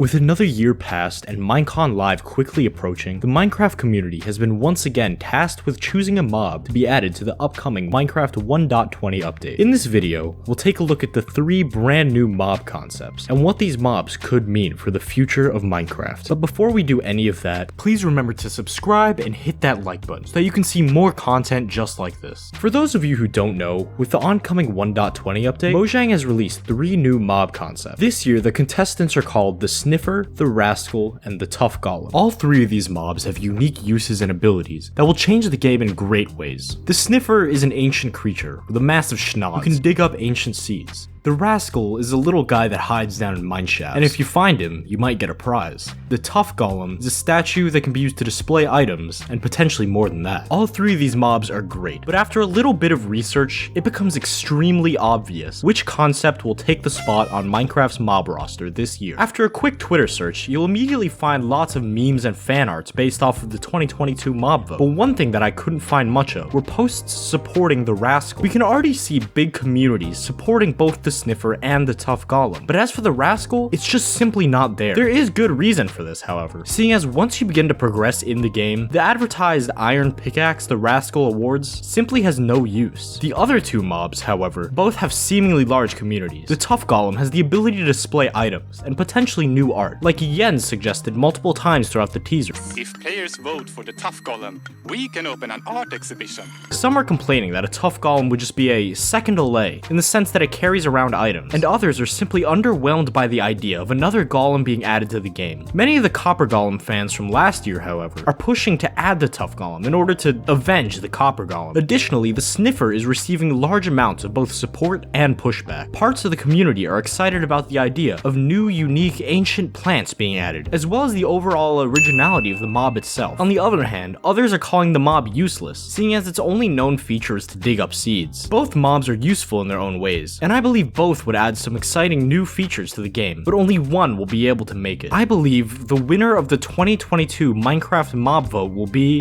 With another year past and Minecon Live quickly approaching, the Minecraft community has been once again tasked with choosing a mob to be added to the upcoming Minecraft 1.20 update. In this video, we'll take a look at the 3 brand new mob concepts and what these mobs could mean for the future of Minecraft. But before we do any of that, please remember to subscribe and hit that like button so that you can see more content just like this. For those of you who don't know, with the oncoming 1.20 update, Mojang has released 3 new mob concepts. This year, the contestants are called the SNIFFER, the RASCAL, and the TUFF Golem. All 3 of these mobs have unique uses and abilities that will change the game in great ways. The SNIFFER is an ancient creature with a massive schnoz who can dig up ancient seeds. The RASCAL is a little guy that hides down in mineshafts, and if you find him, you might get a prize. The TUFF Golem is a statue that can be used to display items, and potentially more than that. All 3 of these mobs are great, but after a little bit of research, it becomes extremely obvious which concept will take the spot on Minecraft's mob roster this year. After a quick Twitter search, you'll immediately find lots of memes and fan arts based off of the 2022 mob vote, but one thing that I couldn't find much of were posts supporting the RASCAL. We can already see big communities supporting both the SNIFFER and the TUFF Golem, but as for the RASCAL, it's just simply not there. There is good reason for this, however, seeing as once you begin to progress in the game, the advertised Iron Pickaxe the RASCAL awards simply has no use. The other 2 mobs, however, both have seemingly large communities. The TUFF Golem has the ability to display items and potentially new art, like Jens suggested multiple times throughout the teaser. If players vote for the TUFF Golem, we can open an art exhibition. Some are complaining that a TUFF Golem would just be a second Allay, in the sense that it carries around items, and others are simply underwhelmed by the idea of another golem being added to the game. Many of the Copper Golem fans from last year, however, are pushing to add the TUFF Golem in order to avenge the Copper Golem. Additionally, the SNIFFER is receiving large amounts of both support and pushback. Parts of the community are excited about the idea of new, unique, ancient plants being added, as well as the overall originality of the mob itself. On the other hand, others are calling the mob useless, seeing as its only known feature is to dig up seeds. Both mobs are useful in their own ways, and I believe both would add some exciting new features to the game, but only one will be able to make it. I believe the winner of the 2022 Minecraft mob vote will be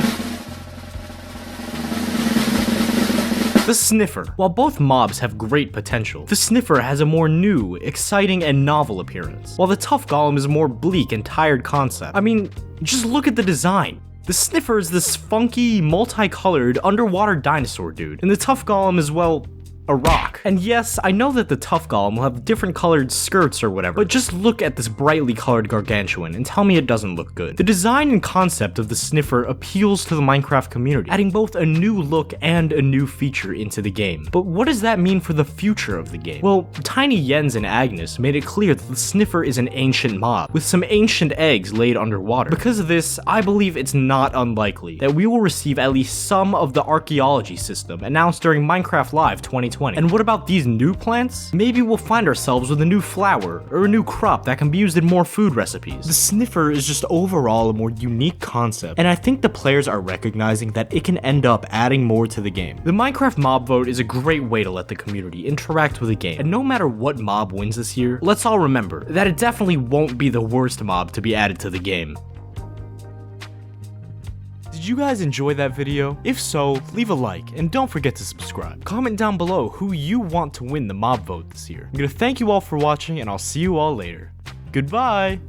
the SNIFFER. While both mobs have great potential, the SNIFFER has a more new, exciting, and novel appearance, while the TUFF Golem is a more bleak and tired concept. I mean, just look at the design. The SNIFFER is this funky, multicolored, underwater dinosaur dude, and the TUFF Golem is, well, a rock. And yes, I know that the TUFF Golem will have different colored skirts or whatever, but just look at this brightly colored gargantuan and tell me it doesn't look good. The design and concept of the SNIFFER appeals to the Minecraft community, adding both a new look and a new feature into the game. But what does that mean for the future of the game? Well, Tiny Jens and Agnes made it clear that the SNIFFER is an ancient mob, with some ancient eggs laid underwater. Because of this, I believe it's not unlikely that we will receive at least some of the archaeology system announced during Minecraft Live 2020. And what about these new plants? Maybe we'll find ourselves with a new flower or a new crop that can be used in more food recipes. The SNIFFER is just overall a more unique concept, and I think the players are recognizing that it can end up adding more to the game. The Minecraft mob vote is a great way to let the community interact with the game, and no matter what mob wins this year, let's all remember that it definitely won't be the worst mob to be added to the game. Did you guys enjoy that video? If so, leave a like and don't forget to subscribe. Comment down below who you want to win the mob vote this year. I'm gonna thank you all for watching and I'll see you all later. Goodbye!